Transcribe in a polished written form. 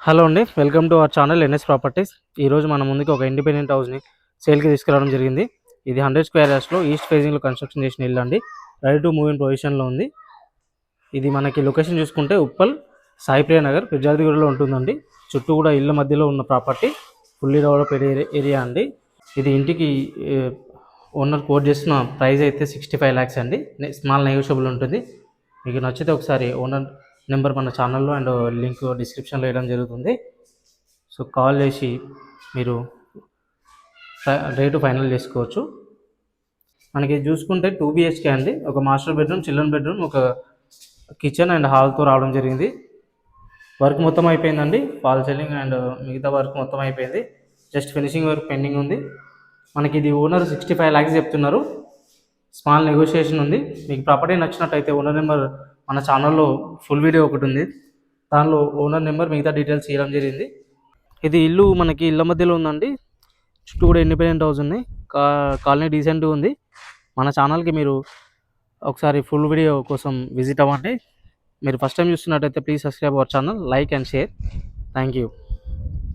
Hello అండి. Welcome to our channel NS properties. ఈరోజు మన ముందుకి ఒక ఇండిపెండెంట్ హౌస్‌ని సేల్‌కి తీసుకురావడం జరిగింది. ఇది 100 స్క్వేర్ యార్డ్స్‌లో ఈస్ట్ ఫేసింగ్‌లో కన్‌స్ట్రక్షన్ చేసిన ఇల్లు అండి. రెడీ టు మూవ్ ఇన్ పొజిషన్‌లో ఉంది. ఇది మనకి లొకేషన్ చూసుకుంటే ఉప్పల్ సాయిప్రియ నగర్ ఫిర్జాదిగూడలో ఉంటుందండి. చుట్టూ కూడా ఇళ్ళ మధ్యలో ఉన్న ప్రాపర్టీ. ఫుల్లీ డెవలప్డ్ ఏరియా అండి. ఇది ఇంటికి ఓనర్ కోట్ చేస్తున్న ప్రైస్ అయితే 65 lakhs అండి. స్మాల్ నెగోషియబుల్ ఉంటుంది. మీకు నచ్చితే ఒకసారి ఓనర్ నెంబర్ మన ఛానల్లో అండ్ లింక్ డిస్క్రిప్షన్లో వేయడం జరుగుతుంది. సో కాల్ చేసి మీరు రేటు ఫైనల్ చేసుకోవచ్చు. మనకి చూసుకుంటే 2 BHK అండి. ఒక మాస్టర్ బెడ్రూమ్, చిల్డ్రన్ బెడ్రూమ్, ఒక కిచెన్ అండ్ హాల్తో రావడం జరిగింది. వర్క్ మొత్తం అయిపోయిందండి. ఫాల్ సీలింగ్ అండ్ మిగతా వర్క్ మొత్తం అయిపోయింది. జస్ట్ ఫినిషింగ్ వర్క్ పెండింగ్ ఉంది. మనకి ఇది ఓనర్ 65 lakhs చెప్తున్నారు. స్మాల్ నెగోషియేషన్ ఉంది. మీకు ప్రాపర్టీ నచ్చినట్టయితే ఓనర్ నెంబర్ మన ఛానల్లో ఫుల్ వీడియో ఒకటి ఉంది. దానిలో ఓనర్ నెంబర్ మిగతా డీటెయిల్స్ ఇవ్వడం జరిగింది. ఇది ఇల్లు మనకి ఇళ్ళ మధ్యలో ఉందండి. చుట్టూ కూడా ఇండిపెండెంట్ హౌస్ ఉంది. కాలనీ డీసెంట్గా ఉంది. మన ఛానల్కి మీరు ఒకసారి ఫుల్ వీడియో కోసం విజిట్ అవ్వండి. మీరు ఫస్ట్ టైం చూస్తున్నట్టయితే please subscribe our channel, like and share. Thank you.